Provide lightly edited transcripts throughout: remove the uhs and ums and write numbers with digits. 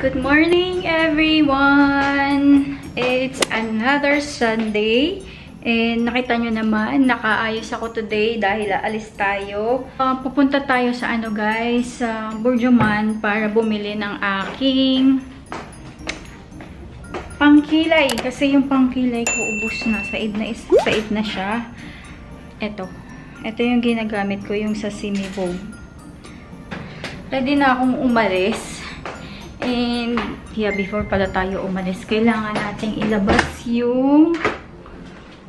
Good morning, everyone! It's another Sunday. And nakita nyo naman, nakaayos ako today dahil aalis tayo. Pupunta tayo sa guys, sa Burjuman para bumili ng aking pangkilay. Kasi yung pangkilay ko ubos na. Said na siya. Ito yung ginagamit ko, yung sa Simi Vogue. Ready na akong umalis. And, before pala tayo umalis, kailangan nating ilabas yung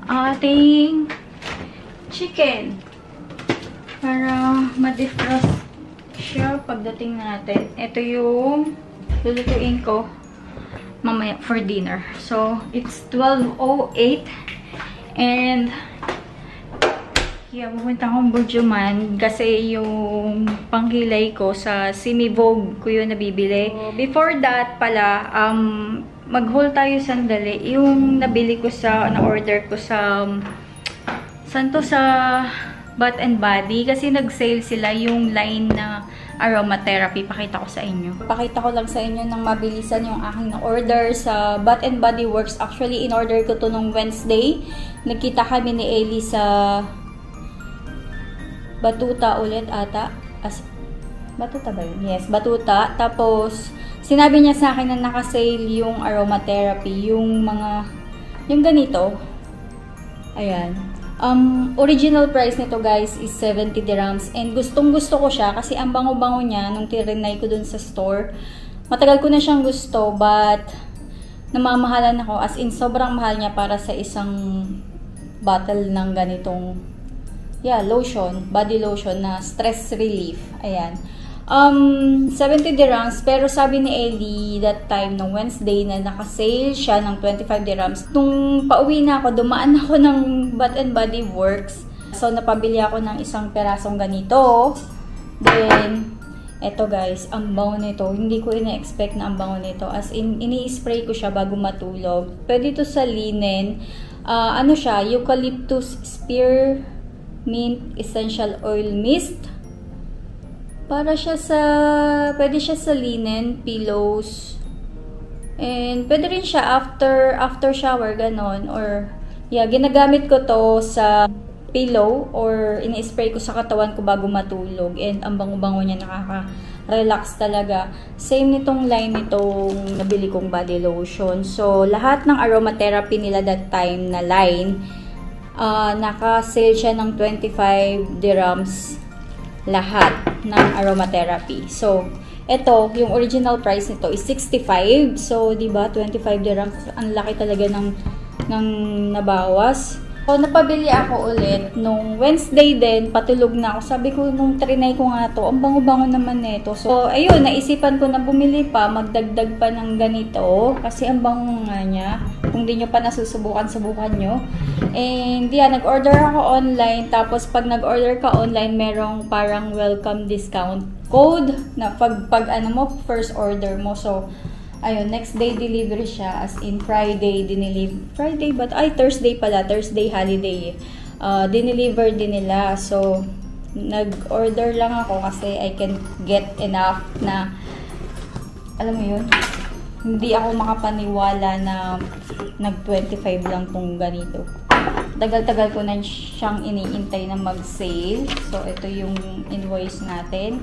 ating chicken. Para ma-defrost siya pagdating natin. Ito yung lulutuin ko mamaya for dinner. So, it's 12:08. And, pupunta akong Burjuman kasi yung pangkilay ko sa Simi Vogue ko yun nabibili. So, before that pala, mag-haul tayo sandali. Yung nabili ko na-order ko sa Bath and Body kasi nag-sale sila yung line na aromatherapy. Pakita ko sa inyo. Pakita ko lang sa inyo ng mabilisan yung aking na-order sa Bath and Body Works. Actually, in-order ko to nung Wednesday. Nagkita kami ni Ellie sa Batuta ulit ata. Batuta ba yun? Yes, Batuta. Tapos, sinabi niya sa akin na naka-sale yung aromatherapy. Yung ganito. Ayan. Original price nito guys is 70 dirhams. And gustong gusto ko siya kasi ang bango-bango niya nung tirinay ko dun sa store. Matagal ko na siyang gusto but namamahalan ako. As in, sobrang mahal niya para sa isang bottle ng ganitong lotion, body lotion na stress relief. Ayan. 70 dirhams. Pero sabi ni Ellie that time, nung Wednesday, na naka-sale siya ng 25 dirhams. Nung pauwi na ako, dumaan ako ng Bath and Body Works. So, napabili ako ng isang perasong ganito. Then, eto guys, ang bango nito. Hindi ko ina-expect na ang bango nito. As in, ini-spray ko siya bago matulog. Pwede ito sa linen. Ano siya? Eucalyptus Spear Mint Essential Oil Mist. Pwede siya sa linen, pillows. And pwede rin siya after shower, ganon. Or, ginagamit ko to sa pillow or ini-spray ko sa katawan ko bago matulog. And ang bango-bango niya, nakaka-relax talaga. Same nitong line nitong nabili kong body lotion. So, lahat ng aromatherapy nila that time na line, naka-sale siya ng 25 dirhams lahat ng aromatherapy. So, ito, yung original price nito is 65. So, diba, 25 dirhams. Ang laki talaga ng nabawas. So, napabili ako ulit nung Wednesday din, patulog na ako. Sabi ko, nung trinay ko nga to, ang bango-bango naman nito. So, ayun, naisipan ko na bumili pa, magdagdag pa ng ganito. Kasi ang bango nga niya. Kung di nyo pa nasusubukan, subukan nyo. And, nag-order ako online. Tapos, pag nag-order ka online, merong parang welcome discount code na pag first order mo. So, ayun, next day delivery siya, as in Thursday pala, Thursday holiday. Dineliver din nila. So, nag-order lang ako kasi I can get enough na, alam mo yun, hindi ako makapaniwala na nag-25 lang tong ganito. Tagal-tagal ko na siyang iniintay na mag-sale. So, ito yung invoice natin.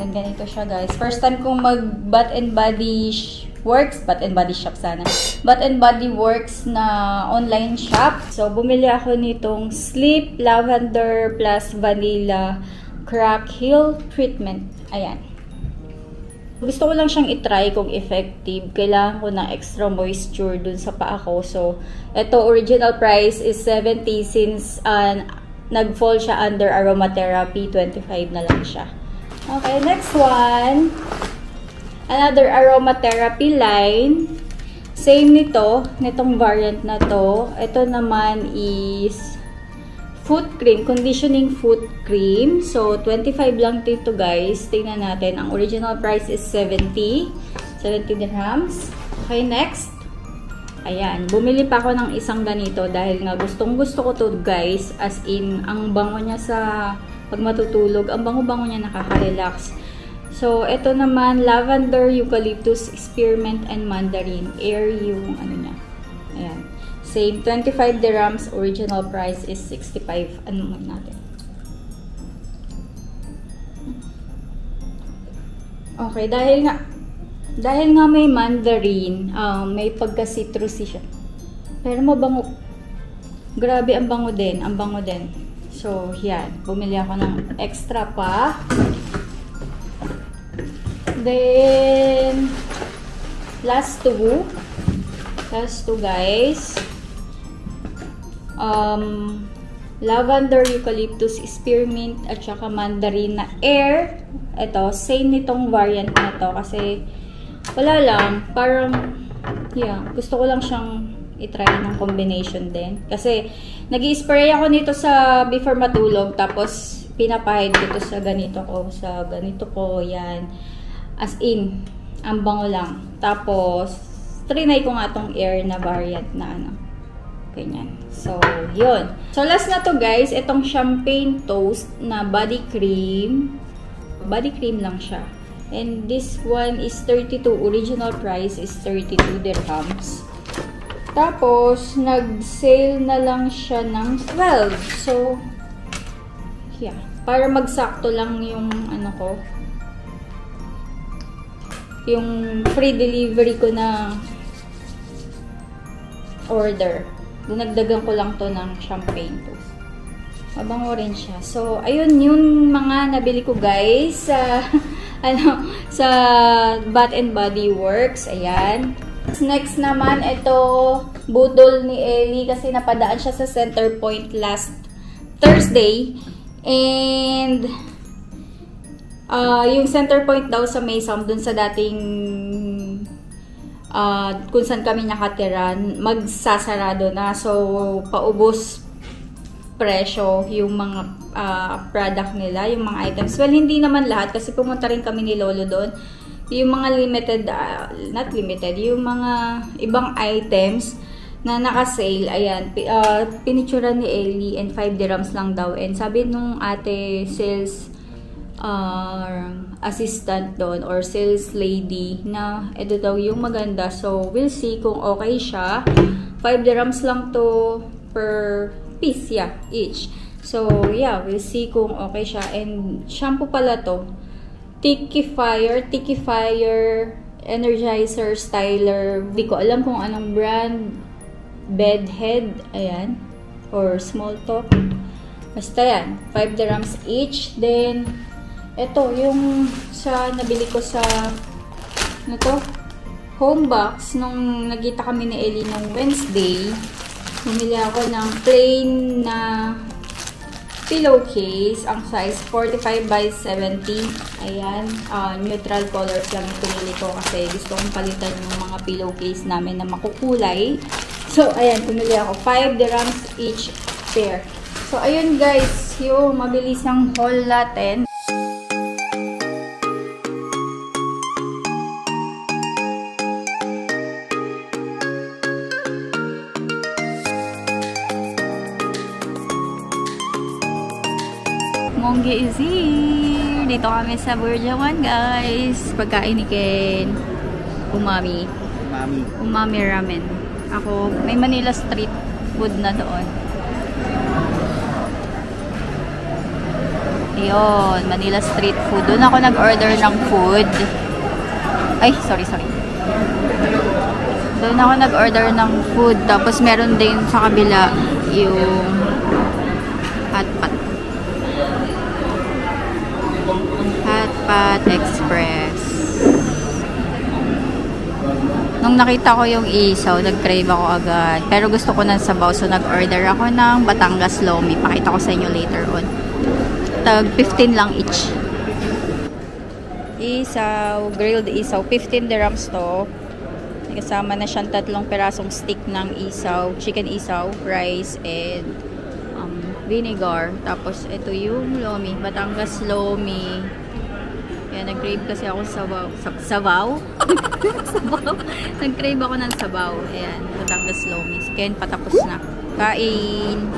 And ganito siya guys. First time kong mag-Bath and Body Works. Bath and Body Shop sana. Bath and Body Works na online shop. So, bumili ako nitong Sleep Lavender plus Vanilla Crack Heel Treatment. Ayan. Gusto ko lang siyang itry kung effective. Kailangan ko ng extra moisture dun sa paa ko. So, ito, original price is 70 since nag-fall siya under aromatherapy. 25 na lang siya. Okay, next one. Another aromatherapy line. Same nitong variant na to. Ito naman is foot cream, conditioning foot cream. So, 25 lang dito guys. Tingnan natin. Ang original price is 70 dirhams. Okay, next. Ayan. Bumili pa ako ng isang ganito dahil nga gustong gusto ko to guys. As in, ang bango niya sa pag matutulog. Ang bango-bango niya, nakaka-relax. So, ito naman, lavender, eucalyptus, spearmint, and mandarin. Air yung ano niya. Ayan. Same, 25 dirhams. Original price is 65. Ano man natin? Okay, dahil nga may mandarin, may pagka-citrusy siya. Pero mabango. Grabe, ang bango din. Ang bango din. So, yan. Bumili ako ng extra pa. Then, last two guys. Lavender, eucalyptus, spearmint, at saka mandarin na air. Ito, same nitong variant na to. Kasi, wala lang. Parang, yeah, gusto ko lang siyang i-try ng combination din. Kasi, nag-i-spray ako nito sa before matulog. Tapos, pinapahid ko to sa ganito ko. Sa ganito ko, yan. As in, ang bango lang. Tapos, trinay ko nga tong air na variant na ano. Ganyan. So, yun. So, last na to guys. Itong champagne toast na body cream. Body cream lang siya. And this one is 32. Original price is 32 dirhams. Tapos, nag-sale na lang siya ng 12. So, yeah. Para magsakto lang yung ano ko. Yung free delivery ko na order. Dinagdagan ko lang to ng champagne toast. Mabango rin siya. So, ayun yung mga nabili ko guys sa sa Bath and Body Works. Ayan. Next naman, ito budol ni Ellie kasi napadaan siya sa Center Point last Thursday. And yung Center Point daw sa Maysam, dun sa dating kung saan kami nakatiran, magsasarado na. So, paubos presyo yung mga product nila, yung mga items. Well, hindi naman lahat kasi pumunta rin kami ni Lolo doon. Yung mga limited, not limited, yung mga ibang items na naka-sale, ayan, pinicturan ni Ellie and 5 dirhams lang daw. And sabi nung ate sales assistant doon or sales lady na ito daw yung maganda. So, we'll see kung okay siya. 5 dirhams lang to per piece, yeah, each. So, yeah, we'll see kung okay siya. And shampoo pala to. Tiki Fire Energizer Styler. Hindi ko alam kung anong brand. Bedhead, ayan. Or Small Talk. Basta yan. 5 dirhams each. Then, ito, yung sa nabili ko sa ano to? Home box nung nagkita kami ni Ellie nung Wednesday. Bumili ako ng plain na pillowcase. Ang size 45 by 70. Ayan. Neutral colors lang yung pinili ko kasi gusto kong palitan yung mga pillowcase namin na makukulay. So, ayan. Pumili ako. 5 dirhams each pair. So, ayun guys. Yung mabilis ng haul natin. Mongge is here. Dito kami sa Burjawan, guys. Pagkain ni Ken. Umami. Umami ramen. Ako, may Manila street food na doon. Ayun, Manila street food. Doon ako nag-order ng food. Ay, sorry. Doon ako nag-order ng food. Tapos meron din sa kabila yung hotpot. Hotpot Express. Nung nakita ko yung isaw, nag-crave ako agad. Pero gusto ko ng sabaw, so nag-order ako ng Batangas Lomi. Pakita ko sa inyo later on. Tag 15 lang each. Isaw, grilled isaw. 15 dirhams to. Kasama na siyang 3 perasong stick ng isaw. Chicken isaw, rice, and vinegar. Tapos, ito yung lomi. Batangas Lomi. Kaya nag-crave kasi ako sabaw. Sabaw? Sabaw? Nag-crave ako ng sabaw. Ayan, Batangas Lomi. Kaya patapos na. Kain!